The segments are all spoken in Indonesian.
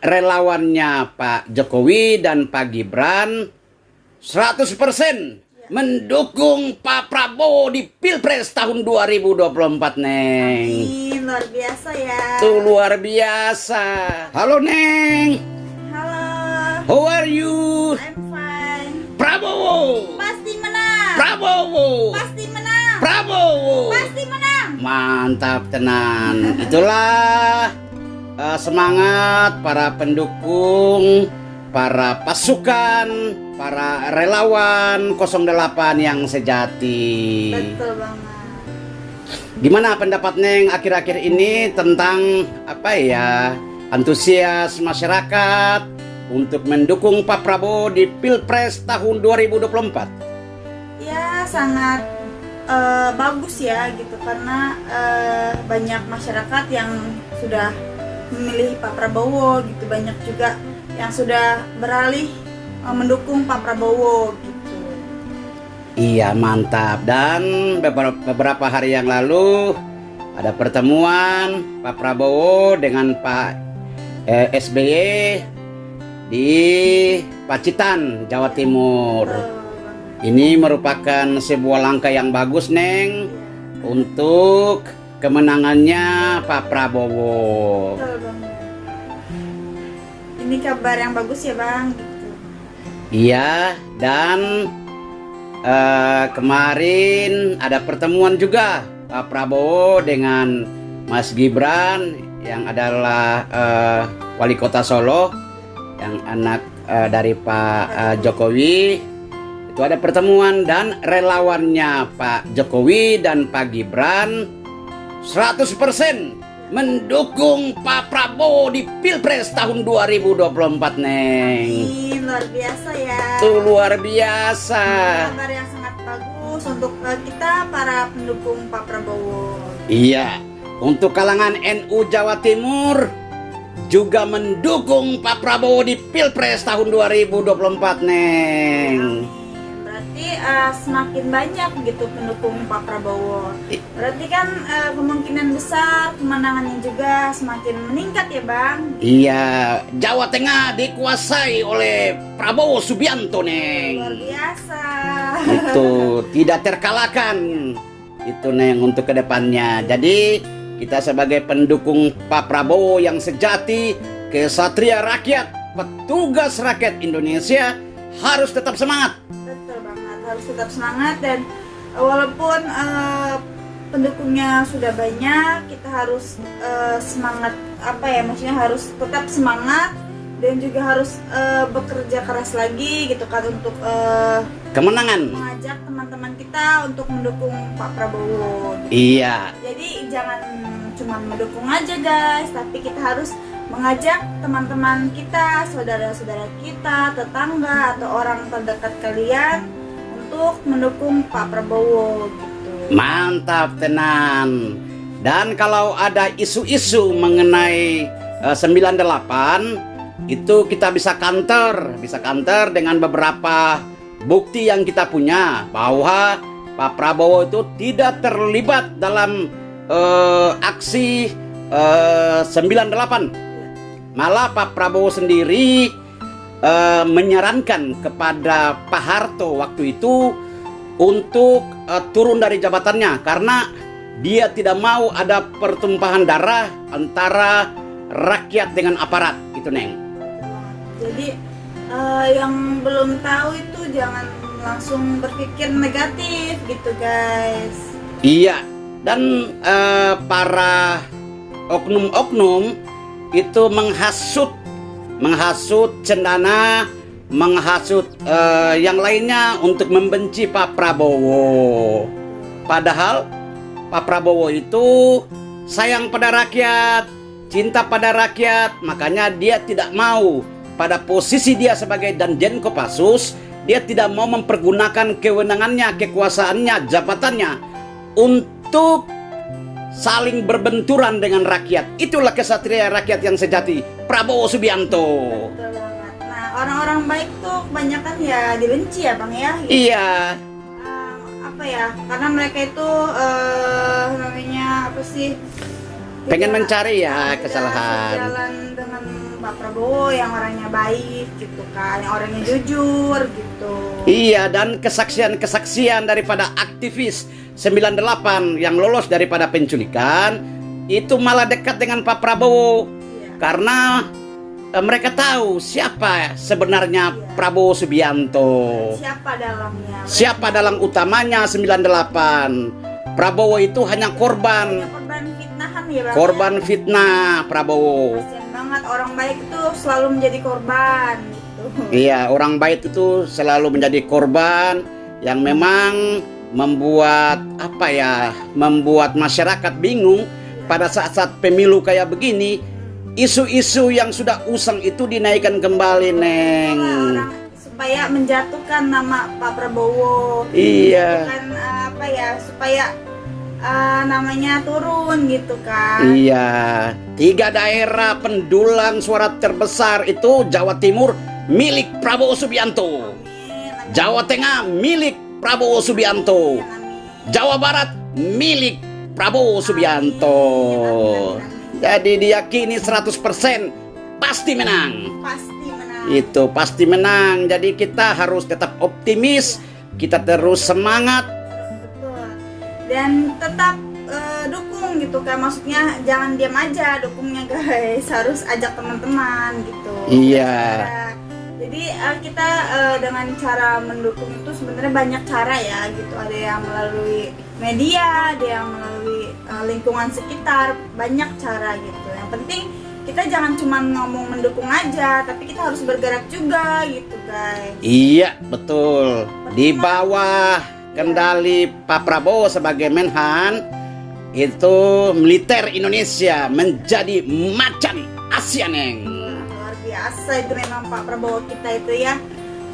relawannya Pak Jokowi dan Pak Gibran 100% mendukung Pak Prabowo di Pilpres tahun 2024, Neng. Amin, luar biasa ya. Tuh luar biasa. Halo, Neng. Halo, How are you? I'm fine. Prabowo. Pasti menang. Prabowo. Pasti menang. Prabowo. Pasti menang. Mantap tenan. Itulah semangat para pendukung, para pasukan, para relawan 08 yang sejati. Betul banget. Gimana pendapat Neng akhir-akhir ini tentang antusias masyarakat untuk mendukung Pak Prabowo di Pilpres tahun 2024? Ya, sangat bagus ya gitu, karena banyak masyarakat yang sudah memilih Pak Prabowo gitu, banyak juga yang sudah beralih mendukung Pak Prabowo gitu. Iya, mantap. Dan beberapa hari yang lalu ada pertemuan Pak Prabowo dengan Pak SBY di Pacitan, Jawa Timur. Ini merupakan sebuah langkah yang bagus, Neng, untuk kemenangannya Pak Prabowo. Betul banget. Ini kabar yang bagus ya, Bang gitu. Iya, dan kemarin ada pertemuan juga Pak Prabowo dengan Mas Gibran yang adalah wali kota Solo, yang anak dari Pak Jokowi. Itu ada pertemuan dan relawannya Pak Jokowi dan Pak Gibran 100% mendukung Pak Prabowo di Pilpres tahun 2024, Neng. Amin, luar biasa ya. Itu luar biasa. Kabar yang sangat bagus untuk kita para pendukung Pak Prabowo. Iya, untuk kalangan NU Jawa Timur juga mendukung Pak Prabowo di Pilpres tahun 2024, Neng. Amin. Berarti semakin banyak gitu pendukung Pak Prabowo. Berarti kan kemungkinan besar kemenangannya juga semakin meningkat ya, Bang. Iya, Jawa Tengah dikuasai oleh Prabowo Subianto, Neng. Luar biasa. Itu tidak terkalahkan. Itu, Neng, untuk kedepannya. Jadi kita sebagai pendukung Pak Prabowo yang sejati, kesatria rakyat, petugas rakyat Indonesia harus tetap semangat. Betul banget, harus tetap semangat. Dan walaupun pendukungnya sudah banyak, kita harus semangat, maksudnya harus tetap semangat dan juga harus bekerja keras lagi gitu kan, untuk Kemenangan. mengajak teman-teman kita untuk mendukung Pak Prabowo gitu. Iya. Jadi jangan cuma mendukung aja, guys, tapi kita harus mengajak teman-teman kita, saudara-saudara kita, tetangga atau orang terdekat kalian untuk mendukung Pak Prabowo gitu. Mantap tenan. Dan kalau ada isu-isu mengenai 98, itu kita bisa counter dengan beberapa bukti yang kita punya bahwa Pak Prabowo itu tidak terlibat dalam aksi 98. Malah Pak Prabowo sendiri menyarankan kepada Pak Harto waktu itu untuk turun dari jabatannya karena dia tidak mau ada pertumpahan darah antara rakyat dengan aparat, gitu, Neng. Jadi yang belum tahu itu jangan langsung berpikir negatif gitu, guys. Iya, dan para oknum-oknum itu menghasut cendana, menghasut yang lainnya untuk membenci Pak Prabowo. Padahal Pak Prabowo itu sayang pada rakyat, cinta pada rakyat, makanya dia tidak mau pada posisi dia sebagai Danjen Kopassus, dia tidak mau mempergunakan kewenangannya, kekuasaannya, jabatannya untuk saling berbenturan dengan rakyat. Itulah kesatria rakyat yang sejati, Prabowo Subianto. Betul banget. Nah, orang-orang baik tuh kebanyakan ya dibenci ya, Bang ya. Gitu. Iya. Karena mereka itu namanya apa sih? Pengen mencari ya kesalahan. Jalan dengan Pak Prabowo yang orangnya baik gitu kan, yang orangnya jujur gitu. Iya, dan kesaksian-kesaksian daripada aktivis 98 yang lolos daripada penculikan itu malah dekat dengan Pak Prabowo. Iya. Karena mereka tahu siapa sebenarnya Iya. Prabowo Subianto. Siapa dalamnya? Siapa dalam utamanya 98. Prabowo itu hanya korban. Korban fitnahan ya Bang. Korban fitnah Prabowo. Kasian banget, orang baik itu selalu menjadi korban gitu. Iya, orang baik itu selalu menjadi korban yang memang membuat membuat masyarakat bingung pada saat-saat pemilu kayak begini. Isu-isu yang sudah usang itu dinaikkan kembali, Neng. Orang supaya menjatuhkan nama Pak Prabowo. Iya. Menjatuhkan supaya namanya turun gitu kan. Iya. 3 daerah pendulang suara terbesar itu Jawa Timur milik Prabowo Subianto. Amin. Jawa Tengah milik Prabowo Subianto. Amin. Jawa Barat milik Prabowo Subianto. Amin. Jadi diyakini 100% pasti menang. Pasti menang. Itu pasti menang. Jadi kita harus tetap optimis, kita terus semangat. Betul. Dan tetap dukung gitu kan. Maksudnya jangan diam aja, dukungnya guys. Harus ajak teman-teman gitu. Iya. Jadi kita dengan cara mendukung itu sebenarnya banyak cara ya gitu. Ada yang melalui media, ada yang melalui lingkungan sekitar, banyak cara gitu. Yang penting kita jangan cuma ngomong mendukung aja, tapi kita harus bergerak juga gitu guys. Iya, betul. Di bawah kendali Pak Prabowo sebagai Menhan, itu militer Indonesia menjadi macan Asia, Neng. Luar biasa itu memang Pak Prabowo kita itu ya.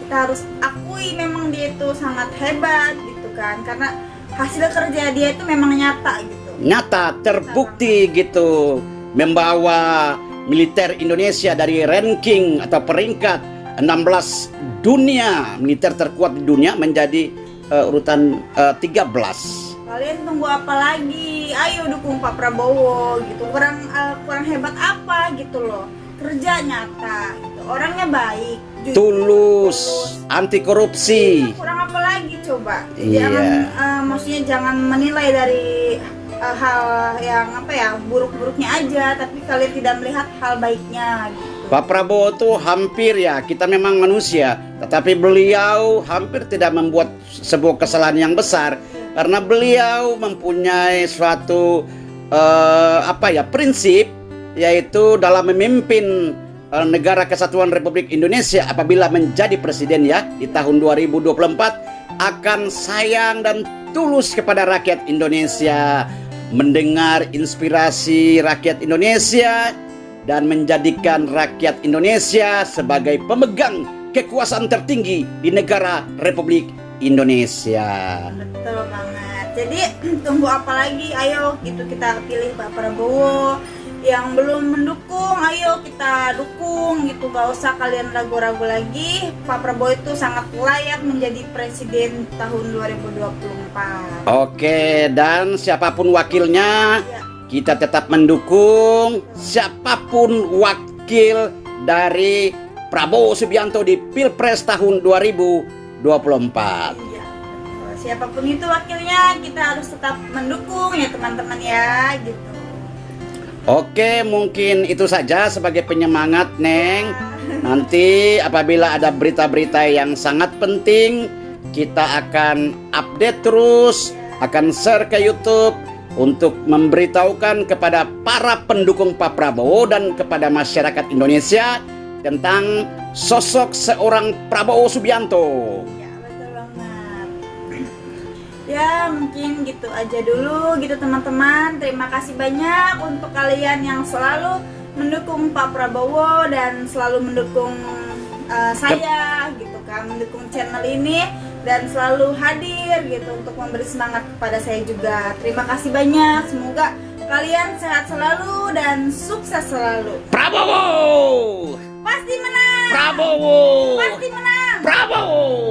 Kita harus akui memang dia itu sangat hebat gitu kan, karena hasil kerja dia itu memang nyata gitu. Nyata, terbukti gitu, membawa militer Indonesia dari ranking atau peringkat 16 dunia, militer terkuat di dunia, menjadi urutan 13. Kalian tunggu apa lagi? Ayo dukung Pak Prabowo gitu. Kurang hebat apa gitu loh. Kerja nyata gitu. Orangnya baik, jujur, Tulus, anti korupsi. Kurang apa lagi coba? Iya. Maksudnya jangan menilai dari hal yang buruk-buruknya aja, tapi kalian tidak melihat hal baiknya gitu. Pak Prabowo tuh hampir, ya, kita memang manusia, tetapi beliau hampir tidak membuat sebuah kesalahan yang besar karena beliau mempunyai suatu prinsip, yaitu dalam memimpin negara kesatuan Republik Indonesia apabila menjadi presiden ya di tahun 2024 akan sayang dan tulus kepada rakyat Indonesia, mendengar inspirasi rakyat Indonesia dan menjadikan rakyat Indonesia sebagai pemegang kekuasaan tertinggi di negara Republik Indonesia. Betul banget. Jadi tunggu apa lagi? Ayo gitu kita pilih Pak Prabowo. Yang belum mendukung, ayo kita dukung gitu. Gak usah kalian ragu-ragu lagi. Pak Prabowo itu sangat layak menjadi presiden tahun 2024. Oke, dan siapapun wakilnya, Ya. kita tetap mendukung siapapun wakil dari Prabowo Subianto di Pilpres tahun 2024. Iya, betul. Siapapun itu wakilnya, kita harus tetap mendukung ya teman-teman ya gitu. Oke, mungkin itu saja sebagai penyemangat, Neng. Nanti apabila ada berita-berita yang sangat penting, kita akan update terus, akan share ke YouTube untuk memberitahukan kepada para pendukung Pak Prabowo dan kepada masyarakat Indonesia tentang sosok seorang Prabowo Subianto. Ya, betul banget. Ya, mungkin gitu aja dulu gitu teman-teman. Terima kasih banyak untuk kalian yang selalu mendukung Pak Prabowo dan selalu mendukung saya gitu kan, mendukung channel ini dan selalu hadir gitu untuk memberi semangat kepada saya juga. Terima kasih banyak. Semoga kalian sehat selalu dan sukses selalu. Prabowo! Pasti menang. Prabowo! Pasti menang. Prabowo!